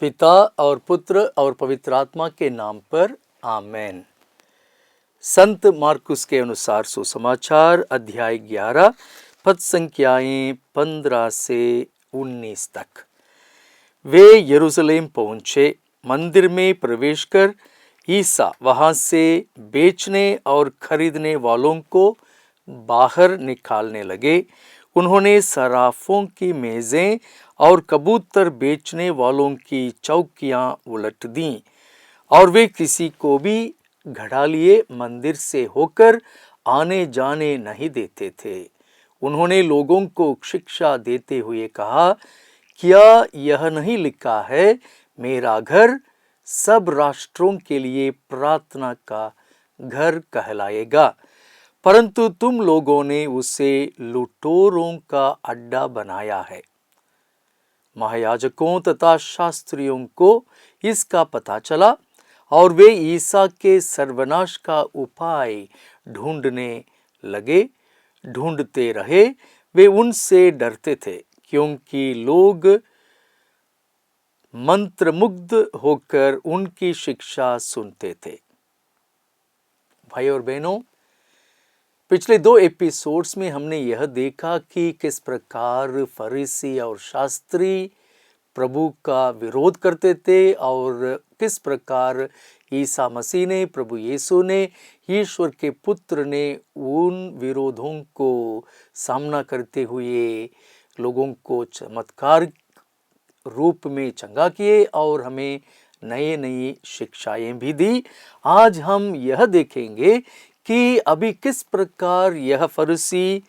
पिता और पुत्र और पवित्र आत्मा के नाम पर आमेन। संत मार्कुस के अनुसार सुसमाचार अध्याय 11 पद संख्याएं 15 से 19 तक। वे यरूशलेम पहुंचे। मंदिर में प्रवेश कर ईसा वहां से बेचने और खरीदने वालों को बाहर निकालने लगे। उन्होंने सराफों की मेजें और कबूतर बेचने वालों की चौकियां उलट दीं और वे किसी को भी घड़ा लिए मंदिर से होकर आने जाने नहीं देते थे। उन्होंने लोगों को शिक्षा देते हुए कहा, क्या यह नहीं लिखा है, मेरा घर सब राष्ट्रों के लिए प्रार्थना का घर कहलाएगा, परंतु तुम लोगों ने उसे लुटेरों का अड्डा बनाया है। महायाजकों तथा शास्त्रियों को इसका पता चला और वे ईसा के सर्वनाश का उपाय ढूंढते रहे। वे उनसे डरते थे क्योंकि लोग मंत्रमुग्ध होकर उनकी शिक्षा सुनते थे। भाई और बहनों, पिछले 2 एपिसोड्स में हमने यह देखा कि किस प्रकार फरीसी और शास्त्री प्रभु का विरोध करते थे और किस प्रकार ईसा मसीह ने, प्रभु यीशु ने, ईश्वर के पुत्र ने उन विरोधों को सामना करते हुए लोगों को चमत्कार रूप में चंगा किए और हमें नई शिक्षाएं भी दी। आज हम यह देखेंगे कि अभी किस प्रकार यह फरीसी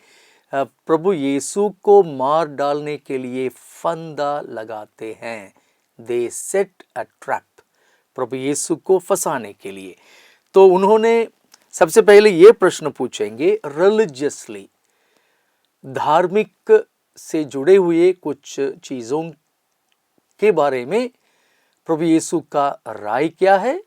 प्रभु यीशु को मार डालने के लिए फंदा लगाते हैं। दे सेट अ ट्रैप, प्रभु यीशु को फंसाने के लिए। तो उन्होंने सबसे पहले ये प्रश्न पूछेंगे, रिलीजियसली, धार्मिक से जुड़े हुए कुछ चीज़ों के बारे में प्रभु यीशु का राय क्या है,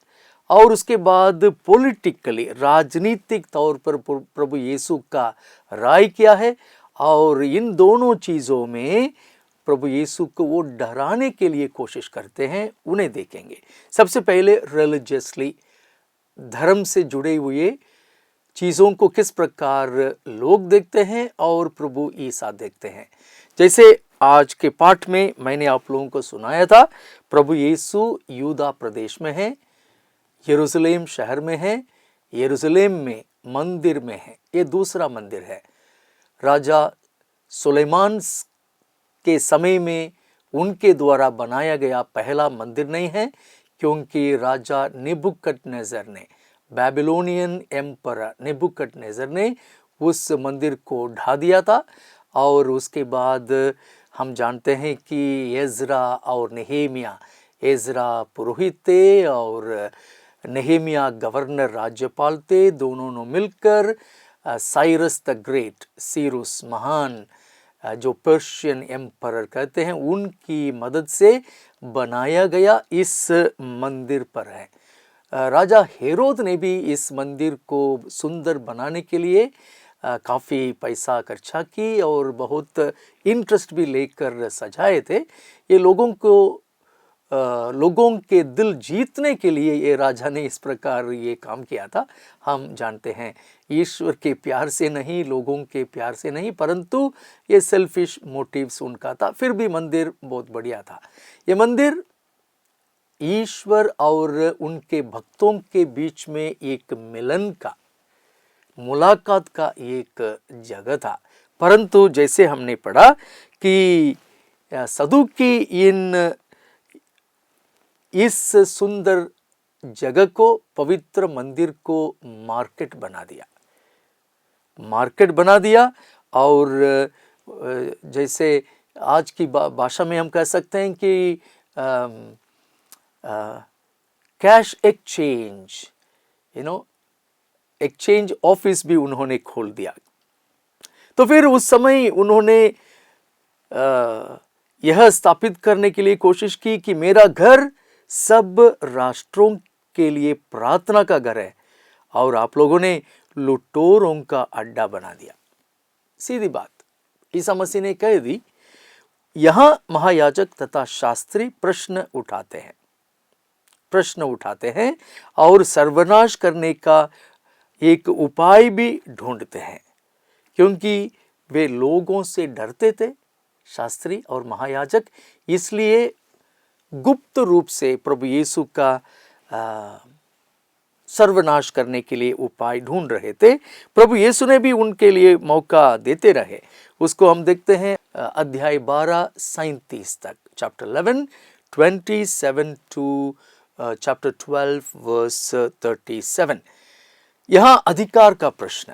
और उसके बाद पॉलिटिकली, राजनीतिक तौर पर प्रभु यीशु का राय क्या है, और इन दोनों चीज़ों में प्रभु यीशु को वो डराने के लिए कोशिश करते हैं, उन्हें देखेंगे। सबसे पहले रिलीजियसली, धर्म से जुड़े हुए चीज़ों को किस प्रकार लोग देखते हैं और प्रभु ईसा देखते हैं। जैसे आज के पाठ में मैंने आप लोगों को सुनाया था, प्रभु यीशु यूदा प्रदेश में है, यरूशलेम शहर में है, यरूशलेम में मंदिर में है। ये दूसरा मंदिर है। राजा सुलेमान के समय में उनके द्वारा बनाया गया पहला मंदिर नहीं है, क्योंकि राजा नेबुकदनेस्सर ने, बेबीलोनियन एम्परर नेबुकदनेस्सर ने उस मंदिर को ढा दिया था। और उसके बाद हम जानते हैं कि एजरा और नेहेमिया, एजरा पुरोहित थे और नेहेमिया गवर्नर राज्यपाल थे। दोनों ने मिलकर साइरस द ग्रेट, सीरुस महान, जो पर्शियन एम्परर कहते हैं, उनकी मदद से बनाया गया इस मंदिर पर है। राजा हेरोद ने भी इस मंदिर को सुंदर बनाने के लिए काफ़ी पैसा खर्चा की और बहुत इंटरेस्ट भी लेकर सजाए थे। ये लोगों के दिल जीतने के लिए ये राजा ने इस प्रकार ये काम किया था। हम जानते हैं ईश्वर के प्यार से नहीं, लोगों के प्यार से नहीं, परंतु ये सेल्फिश मोटिव्स उनका था। फिर भी मंदिर बहुत बढ़िया था। ये मंदिर ईश्वर और उनके भक्तों के बीच में एक मिलन का, मुलाकात का एक जगह था। परंतु जैसे हमने पढ़ा कि सदूकी इस सुंदर जगह को, पवित्र मंदिर को मार्केट बना दिया और जैसे आज की भाषा में हम कह सकते हैं कि कैश एक्सचेंज, एक्सचेंज ऑफिस भी उन्होंने खोल दिया। तो फिर उस समय उन्होंने यह स्थापित करने के लिए कोशिश की कि मेरा घर सब राष्ट्रों के लिए प्रार्थना का घर है, और आप लोगों ने लुटेरों का अड्डा बना दिया। सीधी बात ईसा मसीह ने कह दी। यहाँ महायाजक तथा शास्त्री प्रश्न उठाते हैं और सर्वनाश करने का एक उपाय भी ढूंढते हैं, क्योंकि वे लोगों से डरते थे शास्त्री और महायाजक, इसलिए गुप्त रूप से प्रभु यीशु का सर्वनाश करने के लिए उपाय ढूंढ रहे थे। प्रभु यीशु ने भी उनके लिए मौका देते रहे। उसको हम देखते हैं अध्याय 12:37 तक, चैप्टर 11 27 टू चैप्टर 12 वर्स 37। यहाँ अधिकार का प्रश्न।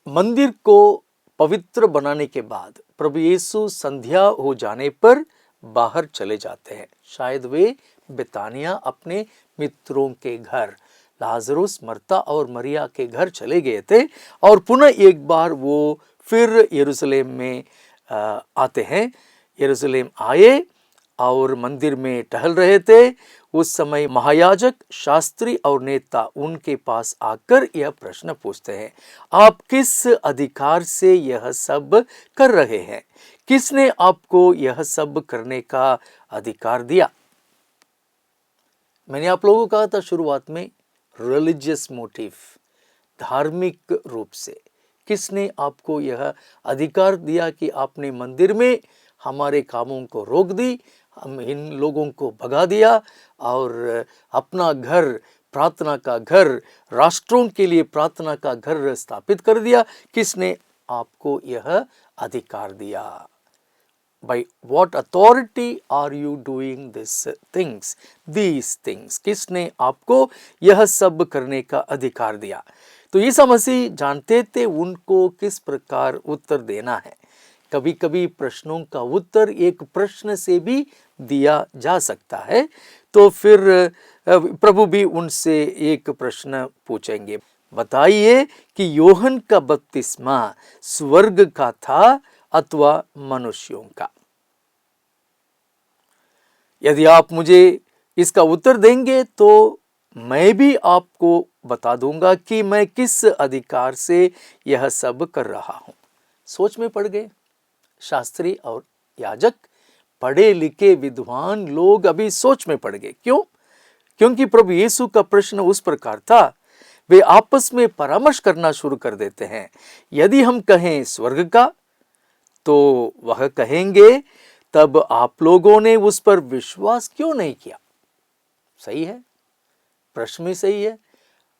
मंदिर को पवित्र बनाने के बाद प्रभु यीशु संध्या हो जाने पर बाहर चले जाते हैं। शायद वे बेतानिया अपने मित्रों के घर लाजरुस, मर्ता और मरिया के घर चले गए थे और पुनः एक बार वो फिर यरूशलेम में आते हैं। यरूशलेम आए और मंदिर में टहल रहे थे। उस समय महायाजक, शास्त्री और नेता उनके पास आकर यह प्रश्न पूछते हैं, आप किस अधिकार से यह सब कर रहे हैं? किसने आपको यह सब करने का अधिकार दिया? मैंने आप लोगों को कहा था शुरुआत में, रिलीजियस मोटिव, धार्मिक रूप से किसने आपको यह अधिकार दिया कि आपने मंदिर में हमारे कामों को रोक दी, हम इन लोगों को भगा दिया और अपना घर, प्रार्थना का घर, राष्ट्रों के लिए प्रार्थना का घर स्थापित कर दिया? किसने आपको यह अधिकार दिया? By what authority are you doing these things? किसने आपको यह सब करने का अधिकार दिया? तो ईसा मसीह जानते थे उनको किस प्रकार उत्तर देना है। कभी कभी प्रश्नों का उत्तर एक प्रश्न से भी दिया जा सकता है। तो फिर प्रभु भी उनसे एक प्रश्न पूछेंगे, बताइए कि यूहन्ना का बपतिस्मा स्वर्ग का था अथवा मनुष्यों का? यदि आप मुझे इसका उत्तर देंगे तो मैं भी आपको बता दूंगा कि मैं किस अधिकार से यह सब कर रहा हूं। सोच में पड़ गए शास्त्री और याजक, पढ़े लिखे विद्वान लोग अभी सोच में पड़ गए। क्यों? क्योंकि प्रभु यीशु का प्रश्न उस प्रकार था। वे आपस में परामर्श करना शुरू कर देते हैं। यदि हम कहें स्वर्ग का, तो वह कहेंगे तब आप लोगों ने उस पर विश्वास क्यों नहीं किया? सही है, प्रश्न में सही है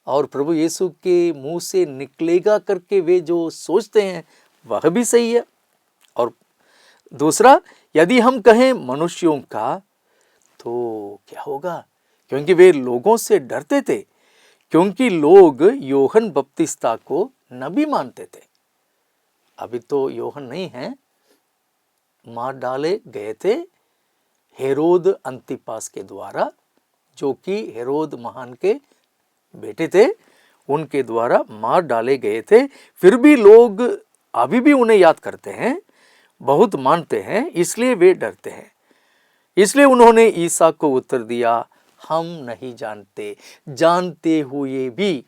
और प्रभु यीशु के मुंह से निकलेगा करके वे जो सोचते हैं वह भी सही है। और दूसरा, यदि हम कहें मनुष्यों का, तो क्या होगा? क्योंकि वे लोगों से डरते थे, क्योंकि लोग यूहन्ना बपतिस्मा को नबी मानते थे। अभी तो यूहन्ना नहीं है, मार डाले गए थे हेरोद अंतिपास के द्वारा, जो कि हेरोद महान के बेटे थे, उनके द्वारा मार डाले गए थे। फिर भी लोग अभी भी उन्हें याद करते हैं, बहुत मानते हैं, इसलिए वे डरते हैं। इसलिए उन्होंने ईसा को उत्तर दिया, हम नहीं जानते। जानते हुए भी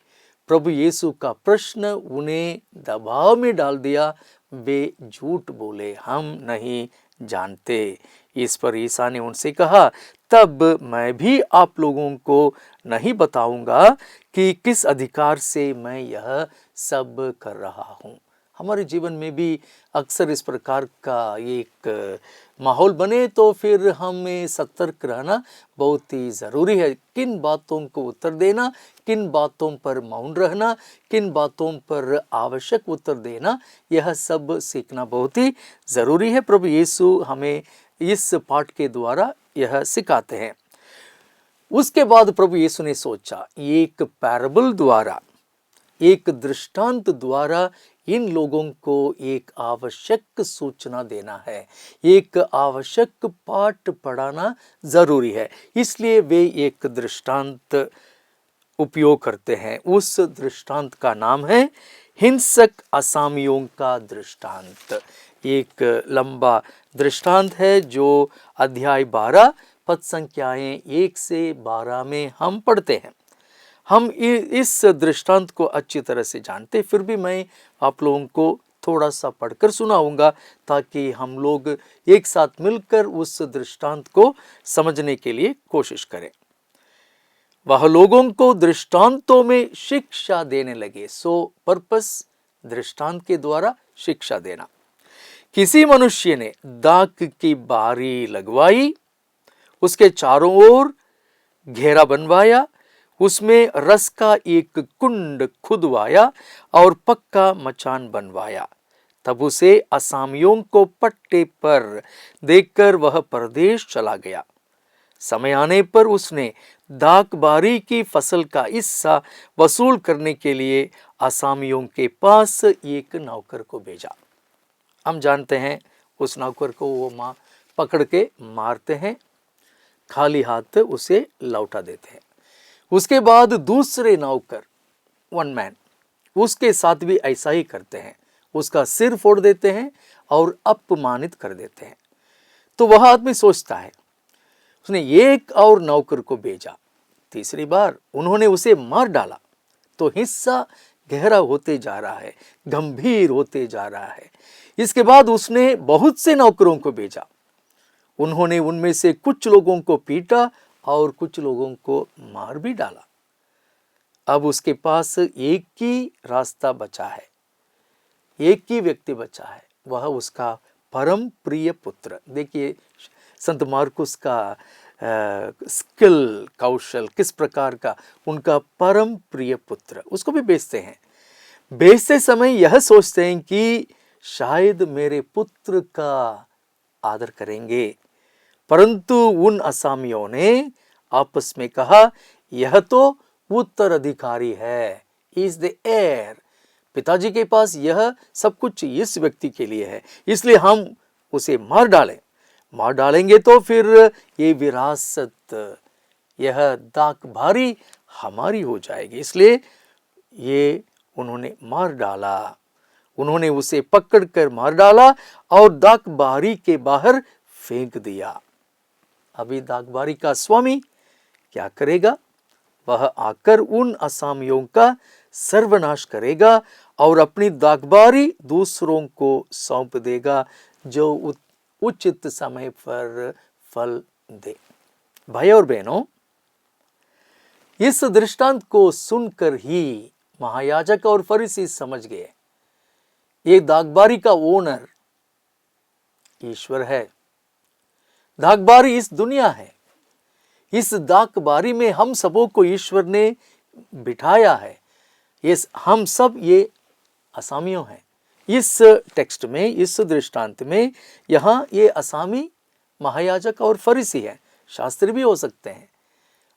प्रभु यीशु का प्रश्न उन्हें दबाव में डाल दिया। वे झूठ बोले, हम नहीं जानते। इस पर ईसा ने उनसे कहा, तब मैं भी आप लोगों को नहीं बताऊंगा कि किस अधिकार से मैं यह सब कर रहा हूं। हमारे जीवन में भी अक्सर इस प्रकार का एक माहौल बने तो फिर हमें सतर्क रहना बहुत ही ज़रूरी है। किन बातों को उत्तर देना, किन बातों पर मौन रहना, किन बातों पर आवश्यक उत्तर देना, यह सब सीखना बहुत ही ज़रूरी है। प्रभु यीशु हमें इस पाठ के द्वारा यह सिखाते हैं। उसके बाद प्रभु यीशु ने सोचा, एक पैराबल द्वारा, एक दृष्टांत द्वारा इन लोगों को एक आवश्यक सूचना देना है, एक आवश्यक पाठ पढ़ाना जरूरी है। इसलिए वे एक दृष्टांत उपयोग करते हैं। उस दृष्टांत का नाम है हिंसक असामियों का दृष्टांत। एक लंबा दृष्टांत है जो अध्याय 12 पद संख्याएं 1 से 12 में हम पढ़ते हैं। हम इस दृष्टांत को अच्छी तरह से जानते, फिर भी मैं आप लोगों को थोड़ा सा पढ़कर सुनाऊंगा ताकि हम लोग एक साथ मिलकर उस दृष्टांत को समझने के लिए कोशिश करें। वह लोगों को दृष्टांतों में शिक्षा देने लगे। सो पर्पस दृष्टांत के द्वारा शिक्षा देना। किसी मनुष्य ने दाख की बारी लगवाई, उसके चारों ओर घेरा बनवाया, उसमें रस का एक कुंड खुदवाया और पक्का मचान बनवाया। तब उसे असामियों को पट्टे पर देखकर वह परदेश चला गया। समय आने पर उसने दाख बारी की फसल का हिस्सा वसूल करने के लिए असामियों के पास एक नौकर को भेजा। हम जानते हैं उस नौकर को वो पकड़ के मारते हैं, खाली हाथ उसे लौटा देते हैं। उसके बाद दूसरे नौकर, वन मैन, उसके साथ भी ऐसा ही करते हैं, उसका सिर फोड़ देते हैं और अपमानित कर देते हैं। तो वह आदमी सोचता है, उसने एक और नौकर को भेजा। तीसरी बार उन्होंने उसे मार डाला। तो हिस्सा गहरा होते जा रहा है, गंभीर होते जा रहा है। इसके बाद उसने बहुत से नौकरों को भेजा। उन्होंने उनमें से कुछ लोगों को पीटा और कुछ लोगों को मार भी डाला। अब उसके पास एक ही रास्ता बचा है, एक ही व्यक्ति बचा है, वह उसका परम प्रिय पुत्र। देखिए संत मार्कुस का स्किल, कौशल किस प्रकार का, उनका परम प्रिय पुत्र, उसको भी बेचते हैं। बेचते समय यह सोचते हैं कि शायद मेरे पुत्र का आदर करेंगे, परंतु उन असामियों ने आपस में कहा, यह तो उत्तराधिकारी है, इज द हेयर। पिताजी के पास यह सब कुछ इस व्यक्ति के लिए है, इसलिए हम उसे मार डालेंगे तो फिर ये विरासत, यह दाख बारी हमारी हो जाएगी। इसलिए ये उन्होंने मार डाला, उन्होंने उसे पकड़कर मार डाला और दाख बारी के बाहर फेंक दिया। अभी दाख बारी का स्वामी क्या करेगा? वह आकर उन असामियों का सर्वनाश करेगा और अपनी दाखबारी दूसरों को सौंप देगा जो उचित समय पर फल दे। भाई और बहनों, इस दृष्टांत को सुनकर ही महायाजक और फरीसी समझ गए, ये दाखबारी का ओनर ईश्वर है, दाखबारी इस दुनिया है। इस दाखबारी में हम सबों को ईश्वर ने बिठाया है। हम सब ये असामियों हैं। इस टेक्स्ट में, इस दृष्टांत में यहाँ ये असामी महायाजक और फरीसी हैं, शास्त्री भी हो सकते हैं,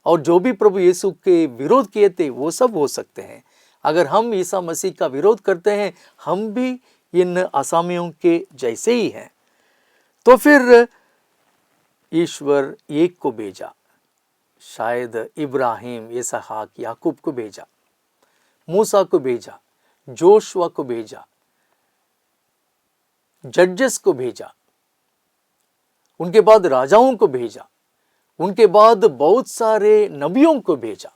और जो भी प्रभु यीशु के विरोध किए थे वो सब हो सकते हैं। अगर हम ईसा मसीह का विरोध करते हैं, हम भी इन असामियों के जैसे ही हैं। तो फिर ईश्वर एक को भेजा, शायद इब्राहिम, इसहाक, याकूब को भेजा, मूसा को भेजा, जोशुआ को भेजा, जजेस को भेजा, उनके बाद राजाओं को भेजा, उनके बाद बहुत सारे नबियों को भेजा।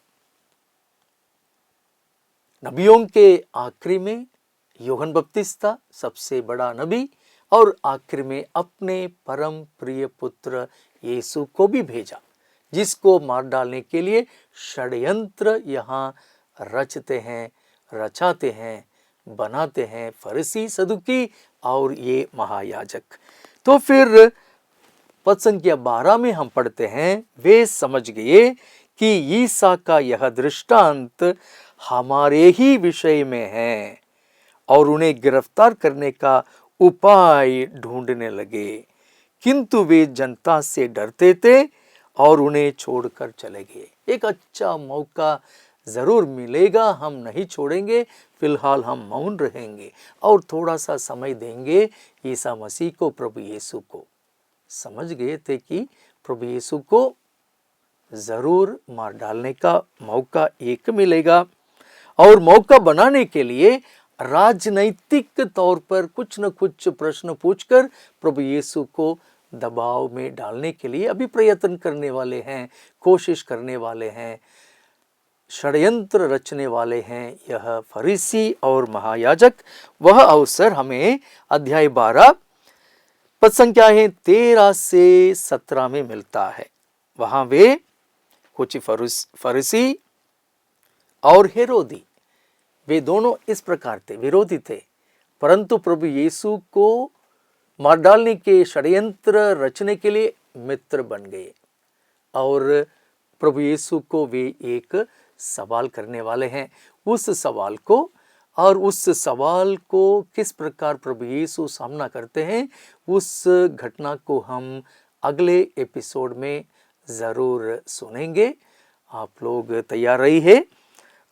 नबियों के आखिरी में यूहन्ना बपतिस्ता सबसे बड़ा नबी, और आखिर में अपने परम प्रिय पुत्र यीशु को भी भेजा, जिसको मार डालने के लिए षड्यंत्र यहाँ रचते हैं, रचाते हैं, बनाते हैं फरीसी, सदुकी और ये महायाजक। तो फिर पद संख्या 12 में हम पढ़ते हैं, वे समझ गए कि ईसा का यह दृष्टांत हमारे ही विषय में है और उन्हें गिरफ्तार करने का उपाय ढूंढने लगे, किंतु वे जनता से डरते थे और उन्हें छोड़कर चले गए। एक अच्छा मौका जरूर मिलेगा, हम नहीं छोड़ेंगे, फिलहाल हम मौन रहेंगे और थोड़ा सा समय देंगे ईसा मसीह को, प्रभु यीशु को। समझ गए थे कि प्रभु यीशु को जरूर मार डालने का मौका एक मिलेगा, और मौका बनाने के लिए राजनैतिक तौर पर कुछ न कुछ प्रश्न पूछकर प्रभु यीशु को दबाव में डालने के लिए अभी प्रयत्न करने वाले हैं, कोशिश करने वाले हैं। षड्यंत्र रचने वाले हैं यह फरीसी और महायाजक, वह अवसर हमें अध्याय 12 पद संख्या है 13 से 17 में मिलता है। वहां वे कुछ फरीसी और हेरोदी, वे दोनों इस प्रकार थे, विरोधी थे, परंतु प्रभु यीशु को मार डालने के षड्यंत्र रचने के लिए मित्र बन गए और प्रभु यीशु को वे एक सवाल करने वाले हैं। उस सवाल को किस प्रकार प्रभु यीशु सामना करते हैं, उस घटना को हम अगले एपिसोड में ज़रूर सुनेंगे। आप लोग तैयार रहिए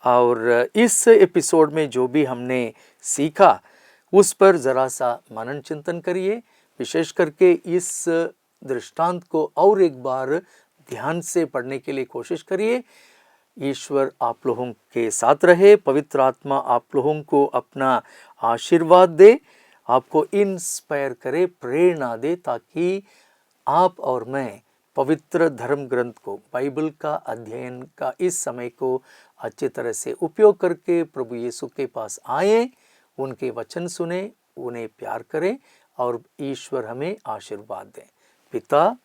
और इस एपिसोड में जो भी हमने सीखा उस पर ज़रा सा मनन चिंतन करिए। विशेष करके इस दृष्टांत को और एक बार ध्यान से पढ़ने के लिए कोशिश करिए। ईश्वर आप लोगों के साथ रहे, पवित्र आत्मा आप लोगों को अपना आशीर्वाद दे, आपको इंस्पायर करे, प्रेरणा दे, ताकि आप और मैं पवित्र धर्म ग्रंथ को, बाइबल का अध्ययन का इस समय को अच्छी तरह से उपयोग करके प्रभु यीशु के पास आए, उनके वचन सुने, उन्हें प्यार करें और ईश्वर हमें आशीर्वाद दें। पिता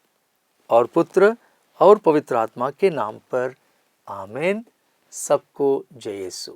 और पुत्र और पवित्र आत्मा के नाम पर आमीन। सबको जय यीशु।